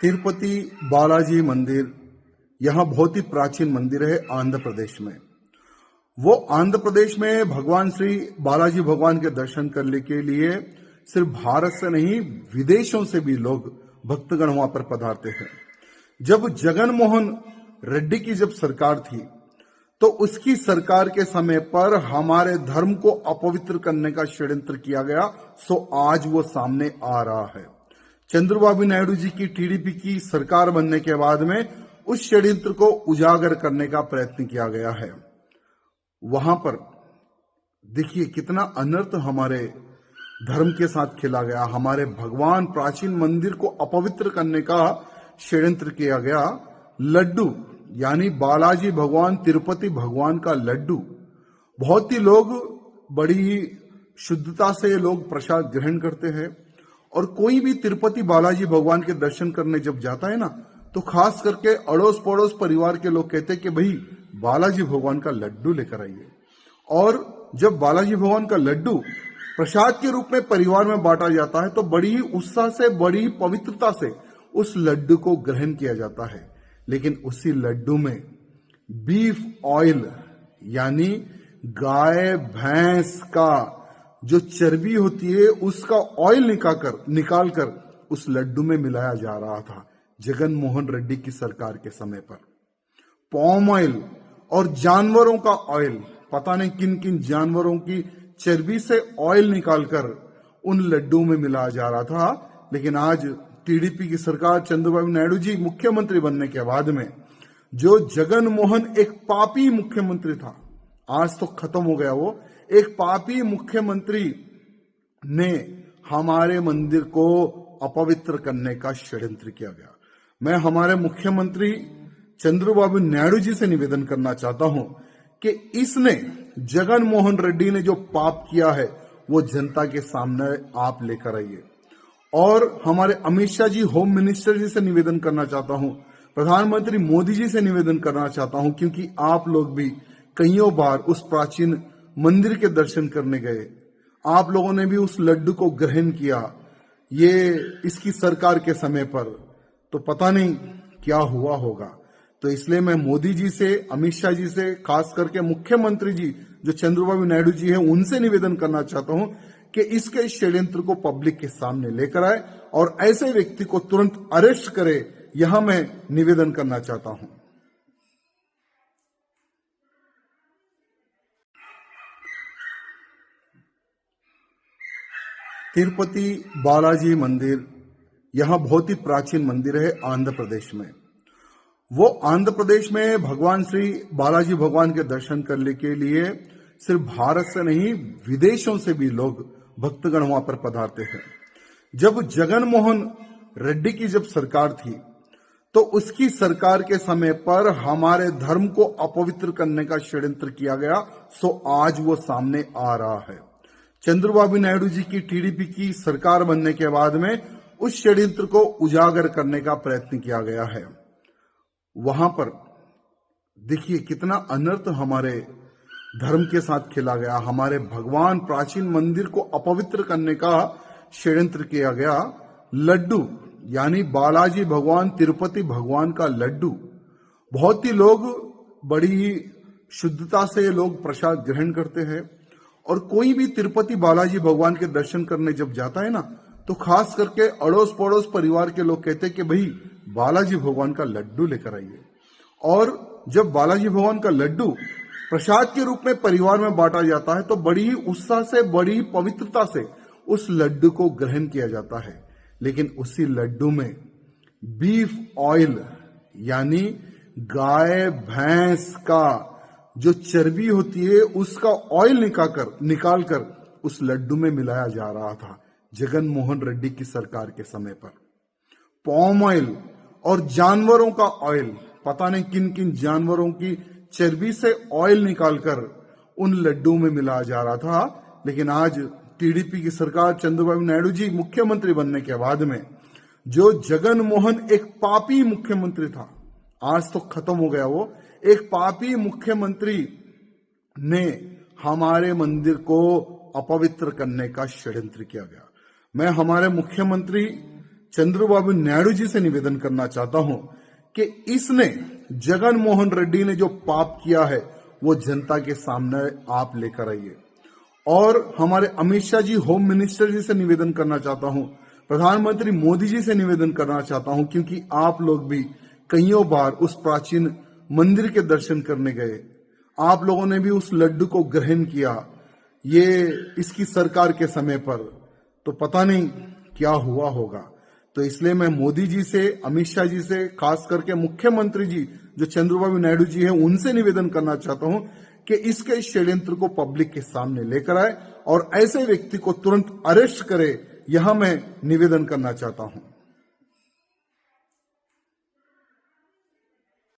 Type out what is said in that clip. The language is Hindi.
तिरुपति बालाजी मंदिर यहाँ बहुत ही प्राचीन मंदिर है आंध्र प्रदेश में। वो आंध्र प्रदेश में भगवान श्री बालाजी भगवान के दर्शन करने के लिए सिर्फ भारत से नहीं विदेशों से भी लोग भक्तगण वहां पर पधारते हैं। जब जगन मोहन रेड्डी की जब सरकार थी तो उसकी सरकार के समय पर हमारे धर्म को अपवित्र करने का षड्यंत्र किया गया, सो आज वो सामने आ रहा है। चंद्रबाबू नायडू जी की टीडीपी की सरकार बनने के बाद में उस षड्यंत्र को उजागर करने का प्रयत्न किया गया है। वहां पर देखिए कितना अनर्थ हमारे धर्म के साथ खेला गया। हमारे भगवान प्राचीन मंदिर को अपवित्र करने का षड्यंत्र किया गया। लड्डू यानी बालाजी भगवान तिरुपति भगवान का लड्डू, बहुत ही लोग बड़ी ही शुद्धता से लोग प्रसाद ग्रहण करते हैं। और कोई भी तिरुपति बालाजी भगवान के दर्शन करने जब जाता है ना, तो खास करके अड़ोस पड़ोस परिवार के लोग कहते हैं कि भाई बालाजी भगवान का लड्डू लेकर आइए। और जब बालाजी भगवान का लड्डू प्रसाद के रूप में परिवार में बांटा जाता है तो बड़ी ही उत्साह से, बड़ी ही पवित्रता से उस लड्डू को ग्रहण किया जाता है। लेकिन उसी लड्डू में बीफ ऑयल यानी गाय भैंस का जो चर्बी होती है उसका ऑयल निकालकर उस लड्डू में मिलाया जा रहा था जगन मोहन रेड्डी की सरकार के समय पर। पॉम ऑयल और जानवरों का ऑयल, पता नहीं किन किन जानवरों की चर्बी से ऑयल निकालकर उन लड्डू में मिलाया जा रहा था। लेकिन आज टीडीपी की सरकार, चंद्रबाबू नायडू जी मुख्यमंत्री बनने के बाद में, जो जगन मोहन एक पापी मुख्यमंत्री था, आज तो खत्म हो गया वो, एक पापी मुख्यमंत्री ने हमारे मंदिर को अपवित्र करने का षड्यंत्र किया गया। मैं हमारे मुख्यमंत्री चंद्रबाबू नायडू जी से निवेदन करना चाहता हूं कि इसने जगन मोहन रेड्डी ने जो पाप किया है वो जनता के सामने आप लेकर आइए। और हमारे अमित शाह जी होम मिनिस्टर जी से निवेदन करना चाहता हूं, प्रधानमंत्री मोदी जी से निवेदन करना चाहता हूं, क्योंकि आप लोग भी कईयों बार उस प्राचीन मंदिर के दर्शन करने गए, आप लोगों ने भी उस लड्डू को ग्रहण किया। ये इसकी सरकार के समय पर तो पता नहीं क्या हुआ होगा। तो इसलिए मैं मोदी जी से, अमित शाह जी से, खास करके मुख्यमंत्री जी जो चंद्रबाबू नायडू जी हैं, उनसे निवेदन करना चाहता हूं कि इसके षड्यंत्र को पब्लिक के सामने लेकर आए और ऐसे व्यक्ति को तुरंत अरेस्ट करे। यहां मैं निवेदन करना चाहता हूं। तिरुपति बालाजी मंदिर यहाँ बहुत ही प्राचीन मंदिर है आंध्र प्रदेश में। वो आंध्र प्रदेश में भगवान श्री बालाजी भगवान के दर्शन करने के लिए सिर्फ भारत से नहीं विदेशों से भी लोग भक्तगण वहां पर पधारते हैं। जब जगन मोहन रेड्डी की जब सरकार थी तो उसकी सरकार के समय पर हमारे धर्म को अपवित्र करने का षड्यंत्र किया गया, सो आज वो सामने आ रहा है। चंद्रबाबू नायडू जी की टीडीपी की सरकार बनने के बाद में उस षड्यंत्र को उजागर करने का प्रयत्न किया गया है। वहां पर देखिए कितना अनर्थ हमारे धर्म के साथ खेला गया। हमारे भगवान प्राचीन मंदिर को अपवित्र करने का षड्यंत्र किया गया। लड्डू यानी बालाजी भगवान तिरुपति भगवान का लड्डू, बहुत ही लोग बड़ी ही शुद्धता से लोग प्रसाद ग्रहण करते हैं। और कोई भी तिरुपति बालाजी भगवान के दर्शन करने जब जाता है ना, तो खास करके अड़ोस पड़ोस परिवार के लोग कहते हैं कि भाई बालाजी भगवान का लड्डू लेकर आइए। और जब बालाजी भगवान का लड्डू प्रसाद के रूप में परिवार में बांटा जाता है तो बड़ी ही उत्साह से, बड़ी ही पवित्रता से उस लड्डू को ग्रहण किया जाता है। लेकिन उसी लड्डू में बीफ ऑयल यानी गाय भैंस का जो चर्बी होती है उसका ऑयल निकालकर उस लड्डू में मिलाया जा रहा था जगन मोहन रेड्डी की सरकार के समय पर। पॉम ऑयल और जानवरों का ऑयल, पता नहीं किन किन जानवरों की चर्बी से ऑयल निकालकर उन लड्डू में मिलाया जा रहा था। लेकिन आज टीडीपी की सरकार, चंद्रबाबू नायडू जी मुख्यमंत्री बनने के बाद में, जो जगन मोहन एक पापी मुख्यमंत्री था, आज तो खत्म हो गया वो, एक पापी मुख्यमंत्री ने हमारे मंदिर को अपवित्र करने का षड्यंत्र किया गया। मैं हमारे मुख्यमंत्री चंद्रबाबू नायडू जी से निवेदन करना चाहता हूं कि इसने जगन मोहन रेड्डी ने जो पाप किया है वो जनता के सामने आप लेकर आइए। और हमारे अमित शाह जी होम मिनिस्टर जी से निवेदन करना चाहता हूं, प्रधानमंत्री मोदी जी से निवेदन करना चाहता हूं, क्योंकि आप लोग भी कईयों बार उस प्राचीन मंदिर के दर्शन करने गए, आप लोगों ने भी उस लड्डू को ग्रहण किया, ये इसकी सरकार के समय पर, तो पता नहीं क्या हुआ होगा। तो इसलिए मैं मोदी जी से, अमित शाह जी से, खास करके मुख्यमंत्री जी जो चंद्रबाबू नायडू जी है, उनसे निवेदन करना चाहता हूं कि इसके षड्यंत्र को पब्लिक के सामने लेकर आए और ऐसे व्यक्ति को तुरंत अरेस्ट करे, यहां मैं निवेदन करना चाहता हूं।